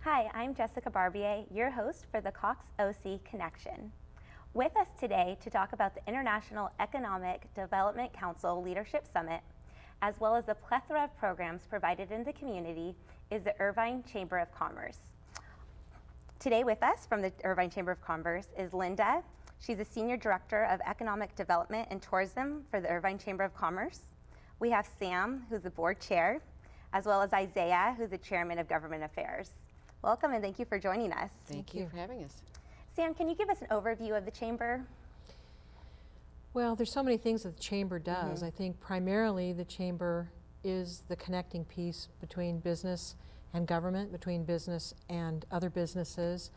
Hi, I'm Jessica Barbier, your host for the Cox OC Connection. With us today to talk about the International Economic Development Council Leadership Summit, as well as the plethora of programs provided in the community, is the Irvine Chamber of Commerce. Today with us from the Irvine Chamber of Commerce is Linda. She's a Senior Director of Economic Development and Tourism for the Irvine Chamber of Commerce. We have Sam, who's the board chair, as well as Isaiah, who's the chairman of Government Affairs. Welcome and thank you for joining us. Thank you for having us. Sam, can you give us an overview of the Chamber? Well, there's so many things that the Chamber does. I think primarily the Chamber is the connecting piece between business and government, between business and other businesses,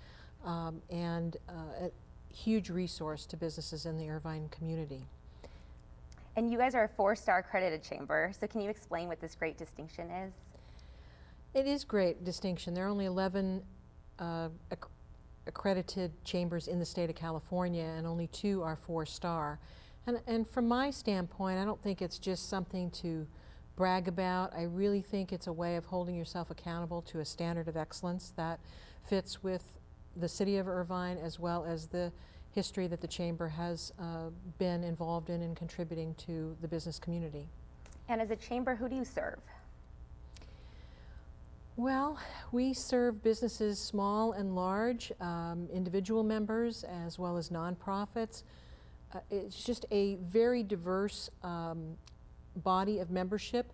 and a huge resource to businesses in the Irvine community. And you guys are a 4-star accredited chamber, so can you explain what this great distinction is? It is great distinction. There are only 11 accredited chambers in the state of California, and only 2 are 4-star. And from my standpoint, I don't think it's just something to brag about. I really think it's a way of holding yourself accountable to a standard of excellence that fits with the City of Irvine, as well as the history that the Chamber has been involved in and contributing to the business community. And as a chamber, who do you serve? Well, we serve businesses small and large, individual members as well as nonprofits. It's just a very diverse body of membership,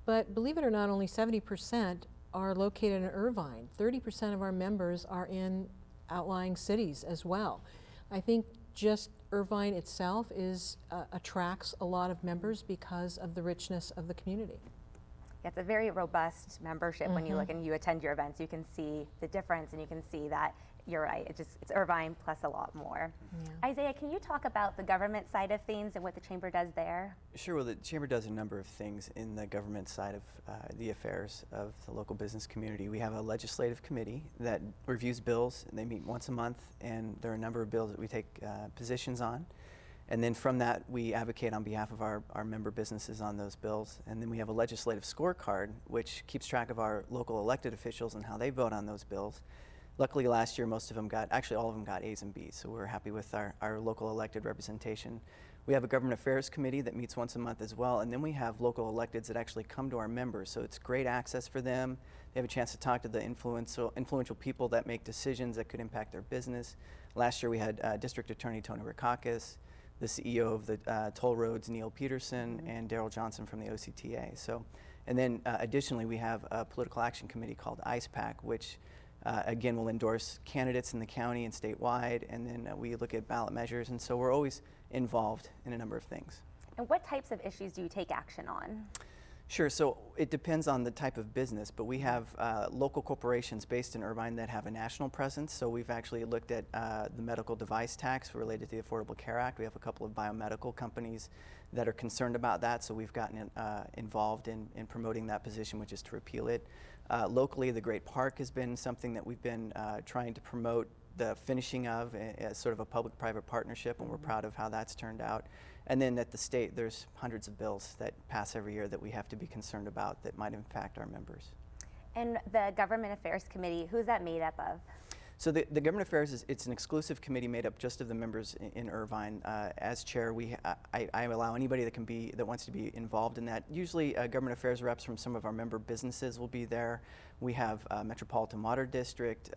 but believe it or not, only 70% are located in Irvine. 30% of our members are in outlying cities as well. I think just Irvine itself attracts a lot of members because of the richness of the community. It's a very robust membership. When you look and you attend your events, you can see the difference, and you can see that you're right. It's Irvine plus a lot more. Yeah. Isaiah, can you talk about the government side of things and what the Chamber does there? Sure. Well, the Chamber does a number of things in the government side of the affairs of the local business community. We have a legislative committee that reviews bills, and they meet once a month, and there are a number of bills that we take positions on. And then from that, we advocate on behalf of our member businesses on those bills. And then we have a legislative scorecard, which keeps track of our local elected officials and how they vote on those bills. Luckily, last year, most of them actually all of them got A's and B's, so we're happy with our local elected representation. We have a Government Affairs Committee that meets once a month as well, and then we have local electeds that actually come to our members, so it's great access for them. They have a chance to talk to the influential people that make decisions that could impact their business. Last year, we had District Attorney Tony Rakakis, the CEO of the toll roads, Neil Peterson, and Daryl Johnson from the OCTA. So, and then additionally, we have a political action committee called ICEPAC, which again will endorse candidates in the county and statewide, and then we look at ballot measures, and so we're always involved in a number of things. And what types of issues do you take action on? Sure, so it depends on the type of business, but we have local corporations based in Irvine that have a national presence. So we've actually looked at the medical device tax related to the Affordable Care Act. We have a couple of biomedical companies that are concerned about that, so we've gotten involved in promoting that position, which is to repeal it. Locally, the Great Park has been something that we've been trying to promote the finishing of as sort of a public-private partnership, and we're proud of how that's turned out. And then at the state, there's hundreds of bills that pass every year that we have to be concerned about that might impact our members. And the Government Affairs Committee, who's that made up of? So the Government Affairs it's an exclusive committee made up just of the members in Irvine. As chair, I allow anybody that wants to be involved in that. Usually, Government Affairs reps from some of our member businesses will be there. We have Metropolitan Water District.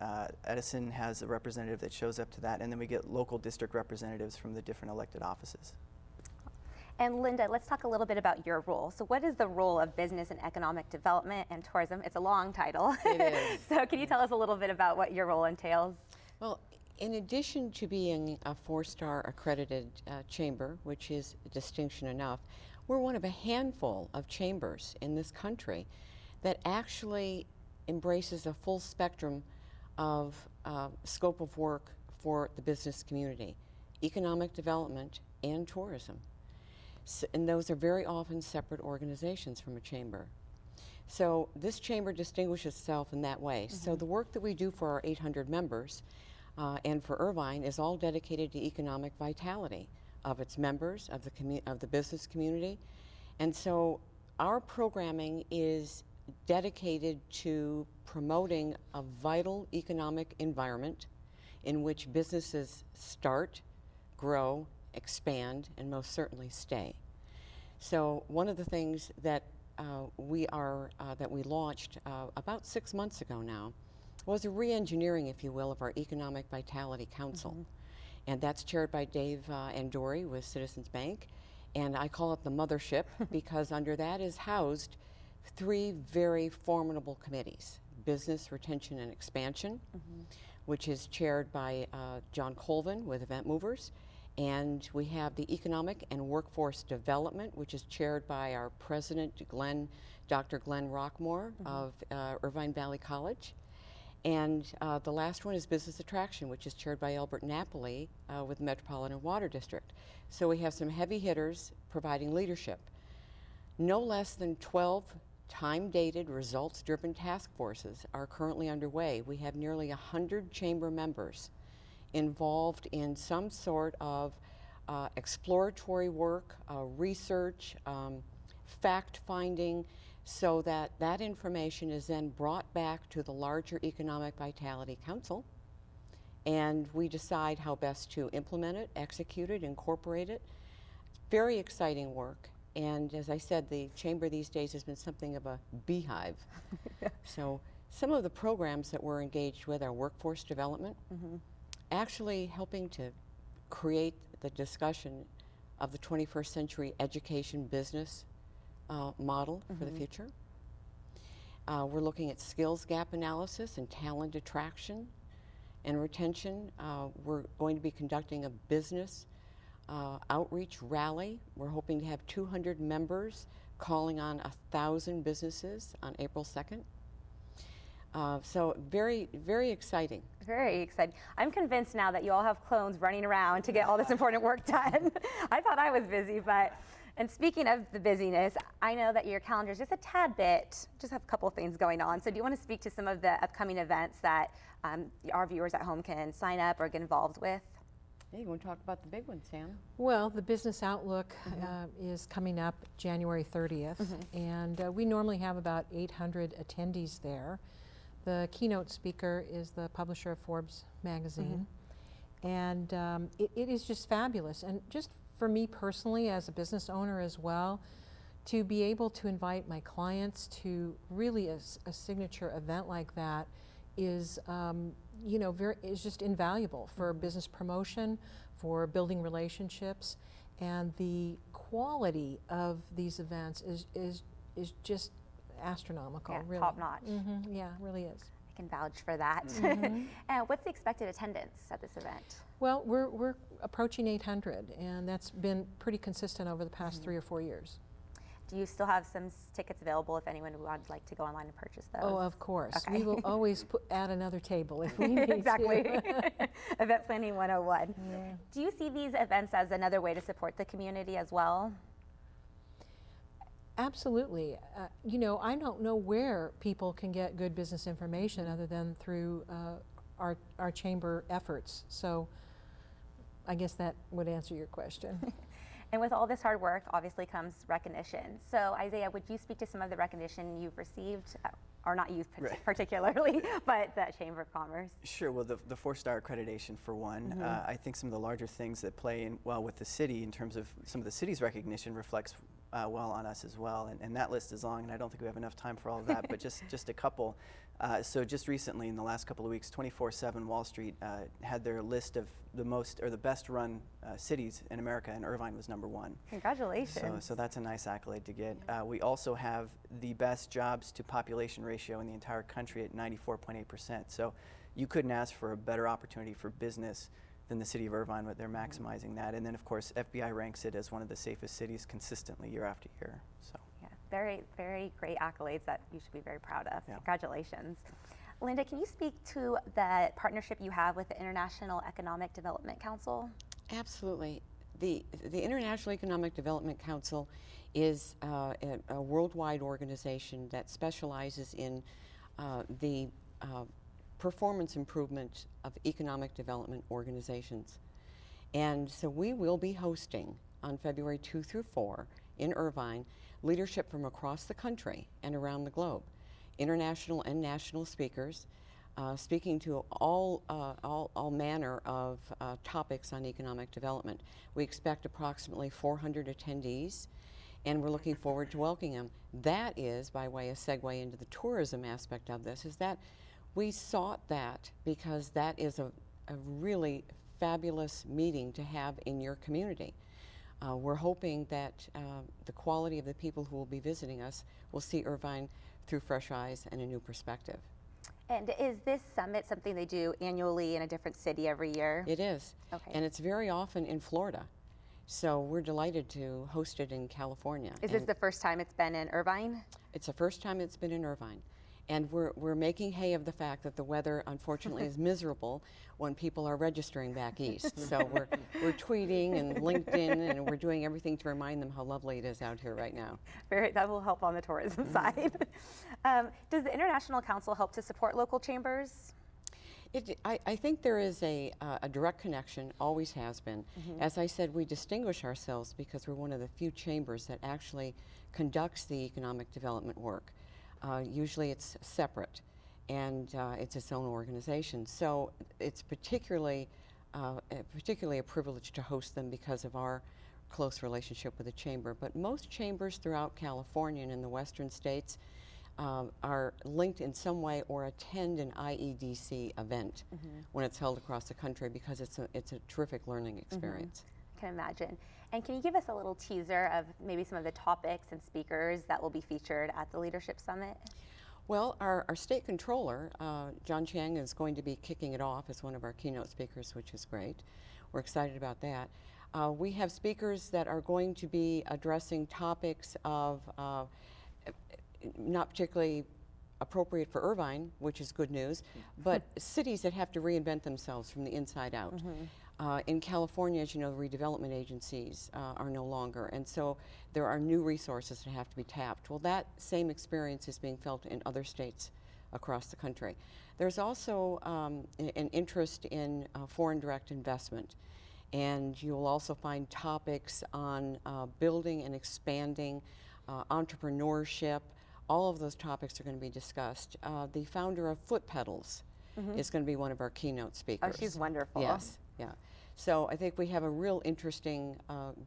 Edison has a representative that shows up to that, and then we get local district representatives from the different elected offices. And Linda, let's talk a little bit about your role. So what is the role of business and economic development and tourism? It's a long title. It is. So can you tell us a little bit about what your role entails? Well, in addition to being a 4-star accredited chamber, which is a distinction enough, we're one of a handful of chambers in this country that actually embraces a full spectrum of scope of work for the business community, economic development and tourism. And those are very often separate organizations from a chamber. So this chamber distinguishes itself in that way. So the work that we do for our 800 members and for Irvine is all dedicated to economic vitality of its members, of the business community. And so our programming is dedicated to promoting a vital economic environment in which businesses start, grow, expand, and most certainly stay. So one of the things that we launched about 6 months ago now was a re-engineering, if you will, of our Economic Vitality Council. And that's chaired by Dave Andori with Citizens Bank. And I call it the mothership because under that is housed 3 very formidable committees: Business Retention and Expansion, which is chaired by John Colvin with Event Movers. And we have the Economic and Workforce Development, which is chaired by our president, Dr. Glenn Rockmore of Irvine Valley College. And the last one is Business Attraction, which is chaired by Albert Napoli with the Metropolitan Water District. So we have some heavy hitters providing leadership. No less than 12 time-dated, results-driven task forces are currently underway. We have nearly 100 chamber members involved in some sort of exploratory work, research, fact-finding, so that that information is then brought back to the larger Economic Vitality Council, and we decide how best to implement it, execute it, incorporate it. Very exciting work. And as I said, the chamber these days has been something of a beehive. So some of the programs that we're engaged with are workforce development, actually helping to create the discussion of the 21st century education business model for the future. We're looking at skills gap analysis and talent attraction and retention. We're going to be conducting a business outreach rally. We're hoping to have 200 members calling on 1,000 businesses on April 2nd. So very, very exciting. Very exciting. I'm convinced now that you all have clones running around to get all this important work done. I thought I was busy, but, and speaking of the busyness, I know that your calendar is just a tad bit, just have a couple of things going on. So do you want to speak to some of the upcoming events that our viewers at home can sign up or get involved with? Yeah, you want to talk about the big one, Sam? Well, the Business Outlook is coming up January 30th, and we normally have about 800 attendees there. The keynote speaker is the publisher of Forbes magazine, and it is just fabulous. And just for me personally, as a business owner as well, to be able to invite my clients to really a signature event like that is, you know, is just invaluable for business promotion, for building relationships, and the quality of these events is just astronomical. Yeah, really. top notch. Yeah, it really is. I can vouch for that. And what's the expected attendance at this event? Well, we're approaching 800, and that's been pretty consistent over the past 3 or 4 years. Do you still have some tickets available if anyone would like to go online and purchase those? Oh, of course. Okay. We will always add another table if we need Exactly. to. Event Planning 101. Yeah. Do you see these events as another way to support the community as well? Absolutely. You know, I don't know where people can get good business information other than through our chamber efforts. So I guess that would answer your question. And with all this hard work, obviously comes recognition. So Isaiah, would you speak to some of the recognition you've received, or not you particularly, but the Chamber of Commerce? Sure. Well, the 4-star accreditation for one. I think some of the larger things that play in well with the city in terms of some of the city's recognition reflects well on us as well. And that list is long, and I don't think we have enough time for all of that, but just a couple. So just recently, in the last couple of weeks, 24/7 Wall Street had their list of the most or the best run cities in America, and Irvine was #1. Congratulations. So that's a nice accolade to get. We also have the best jobs to population ratio in the entire country at 94.8%. So you couldn't ask for a better opportunity for business than the City of Irvine, but they're maximizing that. And then, of course, FBI ranks it as one of the safest cities consistently year after year. So. Yeah, very, very great accolades that you should be very proud of. Yeah. Congratulations. Linda, can you speak to the partnership you have with the International Economic Development Council? Absolutely. The International Economic Development Council is a worldwide organization that specializes in the performance improvement of economic development organizations. And so we will be hosting on February 2 through 4 in Irvine leadership from across the country and around the globe. international and national speakers, speaking to all manner of topics on economic development. We expect approximately 400 attendees, and we're looking forward to welcoming them. That is, by way of segue into the tourism aspect of this, is that we sought that because that is a really fabulous meeting to have in your community. We're hoping that the quality of the people who will be visiting us will see Irvine through fresh eyes and a new perspective. And is this summit something they do annually in a different city every year? It is. Okay. And it's very often in Florida. So we're delighted to host it in California. Is this the first time it's been in Irvine? It's the first time it's been in Irvine. And we're making hay of the fact that the weather, unfortunately, is miserable when people are registering back east. So we're tweeting and LinkedIn, and we're doing everything to remind them how lovely it is out here right now. That will help on the tourism side. Does the International Council help to support local chambers? I think there is a direct connection, always has been. As I said, we distinguish ourselves because we're one of the few chambers that actually conducts the economic development work. Usually it's separate, and it's its own organization. So it's particularly a privilege to host them because of our close relationship with the chamber. But most chambers throughout California and in the western states are linked in some way or attend an IEDC event when it's held across the country because it's a terrific learning experience. I can imagine. And can you give us a little teaser of maybe some of the topics and speakers that will be featured at the Leadership Summit? Well, our state controller, John Chiang, is going to be kicking it off as one of our keynote speakers, which is great. We're excited about that. We have speakers that are going to be addressing topics of not particularly appropriate for Irvine, which is good news, but cities that have to reinvent themselves from the inside out. In California, as you know, the redevelopment agencies are no longer, and so there are new resources that have to be tapped. Well, that same experience is being felt in other states across the country. There's also an interest in foreign direct investment, and you'll also find topics on building and expanding entrepreneurship. All of those topics are going to be discussed. The founder of Foot Pedals is going to be one of our keynote speakers. Oh, she's wonderful. Yes, yeah. So I think we have a real interesting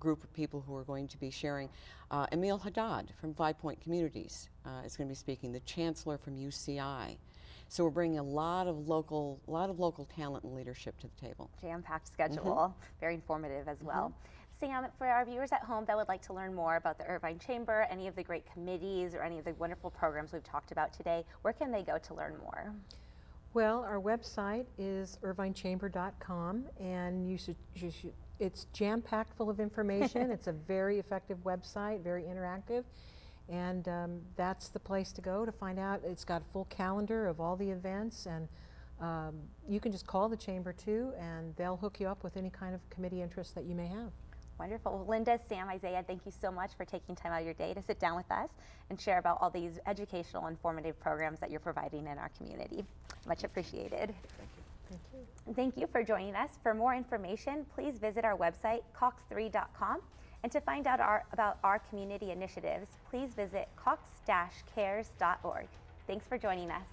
group of people who are going to be sharing. Emil Haddad from 5 Point Communities is going to be speaking. The Chancellor from UCI. So we're bringing a lot of local talent and leadership to the table. Jam-packed schedule, very informative as well. Sam, for our viewers at home that would like to learn more about the Irvine Chamber, any of the great committees, or any of the wonderful programs we've talked about today, where can they go to learn more? Well, our website is irvinechamber.com, and it's jam-packed full of information. It's a very effective website, very interactive, and that's the place to go to find out. It's got a full calendar of all the events, and you can just call the chamber too, and they'll hook you up with any kind of committee interest that you may have. Wonderful. Well, Linda, Sam, Isaiah, thank you so much for taking time out of your day to sit down with us and share about all these educational and formative programs that you're providing in our community. Much appreciated. Thank you. Thank you. Thank you for joining us. For more information, please visit our website, cox3.com. And to find out about our community initiatives, please visit cox-cares.org. Thanks for joining us.